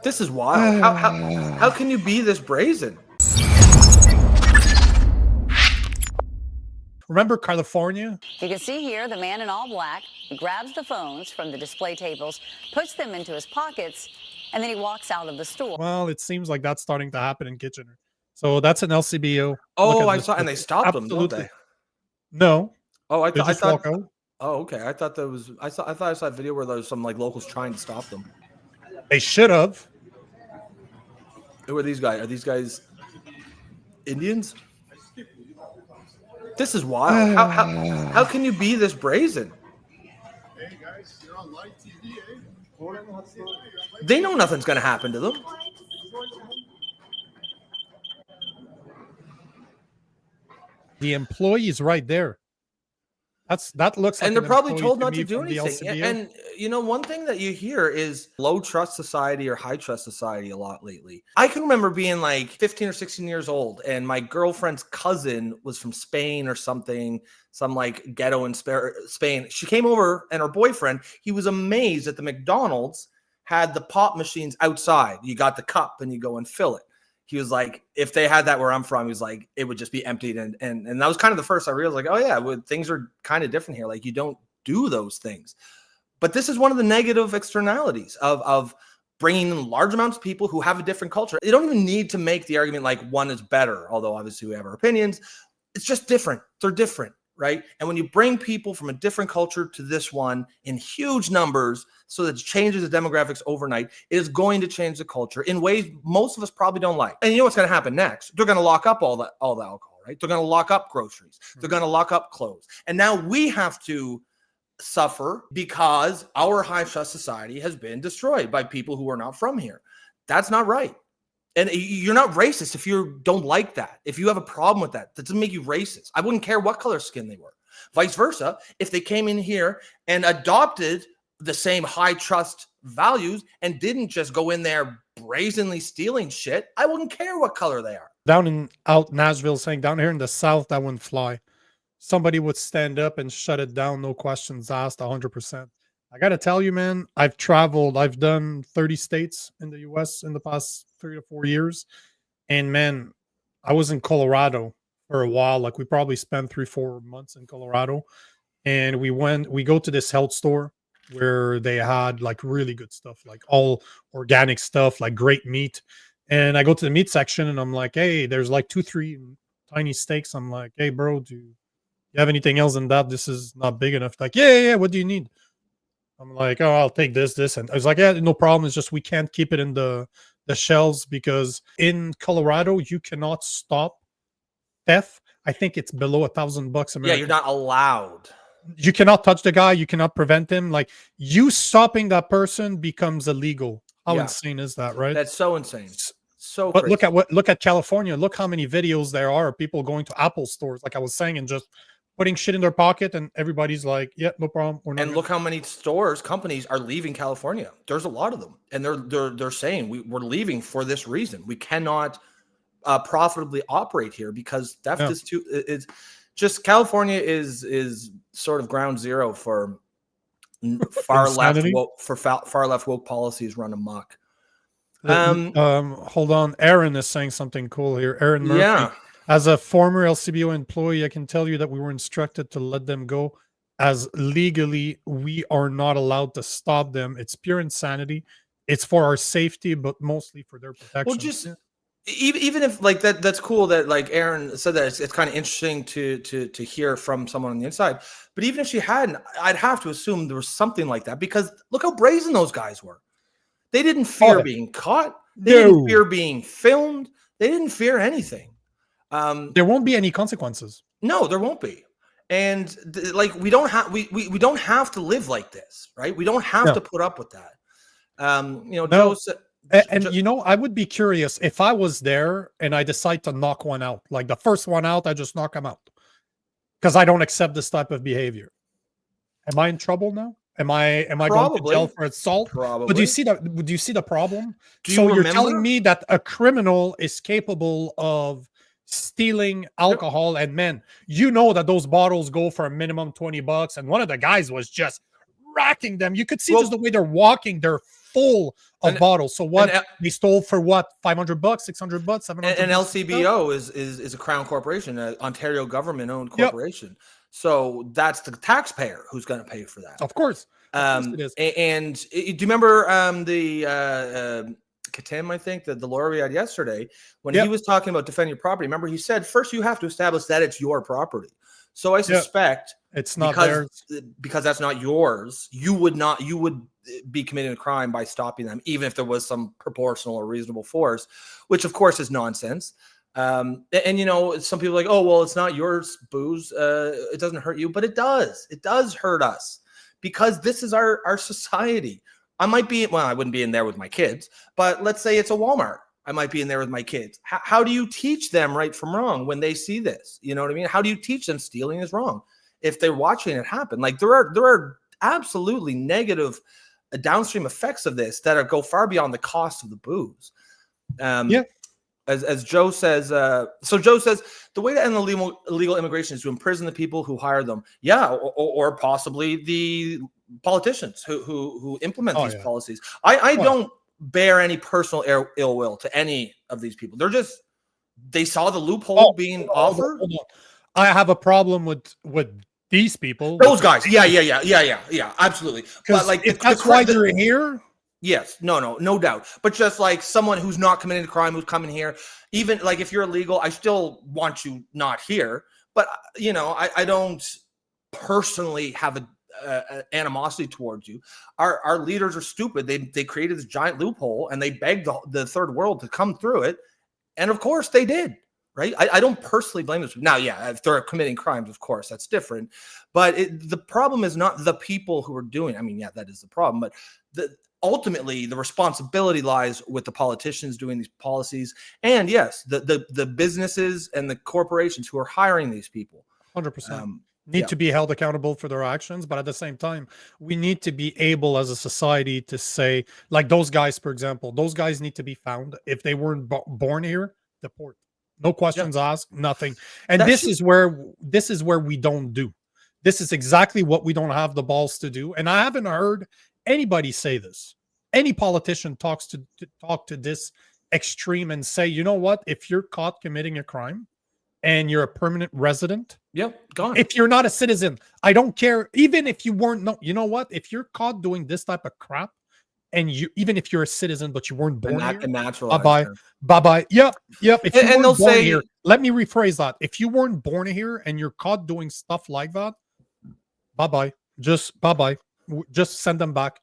This is wild. How can you be this brazen? Remember California? You can see here the man in all black. He grabs the phones from the display tables, puts them into his pockets, and then he walks out of the store. Well, it seems like that's starting to happen in Kitchener. So that's an LCBO. Look Oh, at I this saw, and they stopped them, don't absolutely. they? No, Oh, they just walk out. Oh, okay. I thought there was. I thought I saw a video where there was some like locals trying to stop them. They should have. Who are these guys? Are these guys Indians? This is wild. How can you be this brazen? Hey guys, you're on live TV, eh? They know nothing's going to happen to them. The employee is right there. That looks like And they're probably employee told not me to do from the anything. LCBO. And you know, one thing that you hear is low trust society or high trust society a lot lately. I can remember being like 15 or 16 years old, and my girlfriend's cousin was from Spain or something, some like ghetto in Spain. She came over, and her boyfriend, he was amazed that the McDonald's had the pop machines outside. You got the cup and you go and fill it. He was like, if they had that where I'm from, he was like, it would just be emptied. And that was kind of the first I realized, like, oh yeah, things are kind of different here. Like, you don't do those things. But this is one of the negative externalities of bringing in large amounts of people who have a different culture. You don't even need to make the argument like one is better, although obviously we have our opinions. It's just different. They're different, right? And when you bring people from a different culture to this one in huge numbers, so that it changes the demographics overnight, it is going to change the culture in ways most of us probably don't like. And you know what's going to happen next? They're going to lock up all the alcohol, right? They're going to lock up groceries. They're going to lock up clothes. And now we have to suffer because our high trust society has been destroyed by people who are not from here. That's not right. And you're not racist if you don't like that. If you have a problem with that, that doesn't make you racist. I wouldn't care what color skin they were. Vice versa, if they came in here and adopted the same high trust values and didn't just go in there brazenly stealing shit, I wouldn't care what color they are. Down in Nashville saying down here in the South, that wouldn't fly. Somebody would stand up and shut it down, no questions asked, 100%. I got to tell you, man, I've traveled. I've done 30 states in the U.S. in the past 3 to 4 years. And man, I was in Colorado for a while. Like, we probably spent 3-4 months in Colorado. And we go to this health store where they had like really good stuff, like all organic stuff, like great meat. And I go to the meat section and I'm like, hey, there's like 2-3 tiny steaks. I'm like, hey, bro, do you have anything else than that? This is not big enough. Like, yeah. What do you need? I'm like, oh, I'll take this. And I was like, yeah, no problem. It's just we can't keep it in the shelves because in Colorado, you cannot stop theft. I think it's below $1,000 American. Yeah, you're not allowed. You cannot touch the guy. You cannot prevent him. Like, you stopping that person becomes illegal. How insane is that, right? That's so insane. So but crazy. look at California. Look how many videos there are of people going to Apple stores, like I was saying, and just putting shit in their pocket, and everybody's like, yeah, no problem. We're not. And look how many companies are leaving California. There's a lot of them. And they're saying we're leaving for this reason. We cannot profitably operate here because theft is too, it's just, California is sort of ground zero for far left woke policies run amok. Hold on. Aaron is saying something cool here. Aaron Murphy. Yeah. As a former LCBO employee, I can tell you that we were instructed to let them go, as legally we are not allowed to stop them. It's pure insanity. It's for our safety, but mostly for their protection. Well, just even if like that's cool that like Aaron said that it's kind of interesting to hear from someone on the inside. But even if she hadn't, I'd have to assume there was something like that, because look how brazen those guys were. They didn't fear being caught. They didn't fear being filmed. They didn't fear anything. There won't be any consequences. No, there won't be. And like, we don't have to live like this, right? We don't have to put up with that. Joe said, and you know, I would be curious if I was there and I decide to knock one out, like the first one out, I just knock him out because I don't accept this type of behavior. Am I in trouble now? Am I going to jail for assault? Probably. But do you see the problem? So you're telling me that a criminal is capable of stealing alcohol, and men, you know that those bottles go for a minimum $20, and one of the guys was just racking them. You could see just the way they're walking, they're full of And- bottles. So what and- they stole for what? $500, $600, $700. And LCBO is a crown corporation, an Ontario government owned Yep. corporation. So that's the taxpayer who's going to pay for that. Of course it is. And do you remember the Katim, I think, the lawyer we had yesterday, when he was talking about defending your property? Remember, he said first you have to establish that it's your property. So I suspect it's not theirs, because that's not yours. You would be committing a crime by stopping them, even if there was some proportional or reasonable force, which of course is nonsense. And you know, some people are like, oh, well, it's not yours, booze. It doesn't hurt you, but it does. It does hurt us because this is our society. I wouldn't be in there with my kids, but let's say it's a Walmart. I might be in there with my kids. How do you teach them right from wrong when they see this? You know what I mean? How do you teach them stealing is wrong if they're watching it happen? Like there are absolutely negative downstream effects of this that go far beyond the cost of the booze. As Joe says, so Joe says the way to end illegal immigration is to imprison the people who hire them. Yeah, or possibly the politicians who implement these policies. I don't bear any personal ill will to any of these people. They saw the loophole being offered. Hold on. I have a problem with these people. Those guys. Yeah, absolutely. But like if that's why you're here. Yes, no doubt. But just like someone who's not committing a crime, who's coming here, even like if you're illegal, I still want you not here. But you know, I don't personally have a animosity towards you. Our leaders are stupid. They created this giant loophole and they begged the third world to come through it, and of course they did. Right? I don't personally blame this. Now, yeah, if they're committing crimes, of course that's different. But the problem is not the people who are doing. I mean, yeah, that is the problem. But ultimately, the responsibility lies with the politicians doing these policies, and yes, the businesses and the corporations who are hiring these people. 100%. Need to be held accountable for their actions, but at the same time, we need to be able as a society to say, like those guys, for example, those guys need to be found. If they weren't born here, deport. No questions asked, nothing. And this is where we don't do. This is exactly what we don't have the balls to do. And I haven't heard anybody say this. Any politician talk to this extreme and say, you know what? If you're caught committing a crime and you're a permanent resident, gone. If you're not a citizen, I don't care. Even if you weren't, you know what? If you're caught doing this type of crap, and even if you're a citizen but you weren't born here, bye-bye. Yep. If you weren't born here, let me rephrase that. If you weren't born here and you're caught doing stuff like that, bye-bye. Just bye-bye. Just send them back.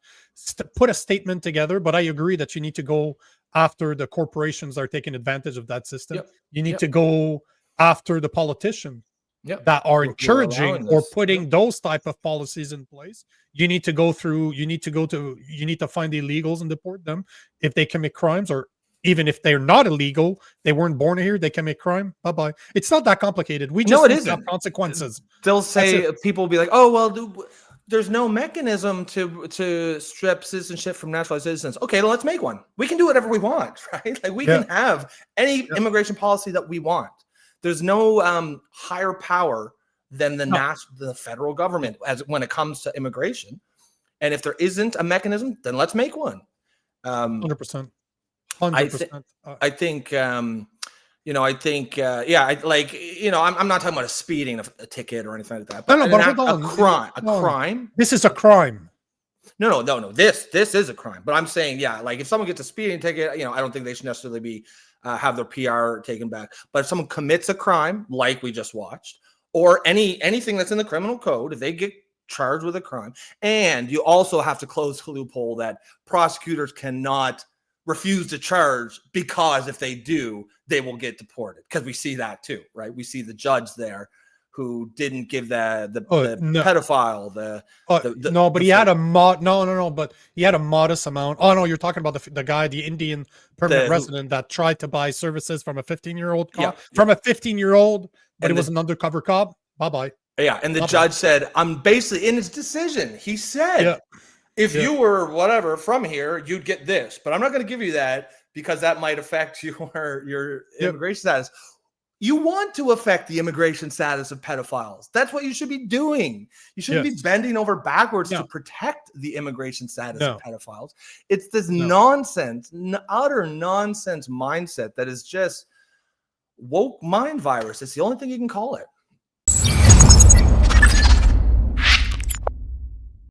Put a statement together. But I agree that you need to go after the corporations that are taking advantage of that system. You need to go after the politicians that are encouraging or putting those type of policies in place. You need to find the illegals and deport them if they commit crimes, or even if they're not illegal, they weren't born here, they commit crime. Bye-bye. It's not that complicated. We just need to have consequences. They'll say, people will be like, oh, well, there's no mechanism to strip citizenship from naturalized citizens. Okay, well, let's make one. We can do whatever we want, right? Like we can have any immigration policy that we want. There's no higher power than the federal government when it comes to immigration. And if there isn't a mechanism, then let's make one. 100%. I think, I'm not talking about a speeding a ticket or anything like that. But a crime. This is a crime. No. This is a crime. But I'm saying, like if someone gets a speeding ticket, I don't think they should necessarily be have their PR taken back. But if someone commits a crime, like we just watched, or anything that's in the criminal code, if they get charged with a crime, and you also have to close the loophole that prosecutors cannot refuse to charge, because if they do, they will get deported. Because we see that too, right? We see the judge there who didn't give the pedophile but he had a but he had a modest amount. Oh no, you're talking about the guy, the Indian permanent resident that tried to buy services from a 15-year-old cop, from a 15-year-old, but it was an undercover cop. Bye-bye. Yeah, and the judge said, I'm basically in his decision. He said, if you were whatever from here, you'd get this, but I'm not going to give you that because that might affect your immigration status. You want to affect the immigration status of pedophiles. That's what you should be doing. You shouldn't be Yes. bending over backwards No. to protect the immigration status No. of pedophiles. It's this No. nonsense, utter nonsense mindset that is just woke mind virus. It's the only thing you can call it.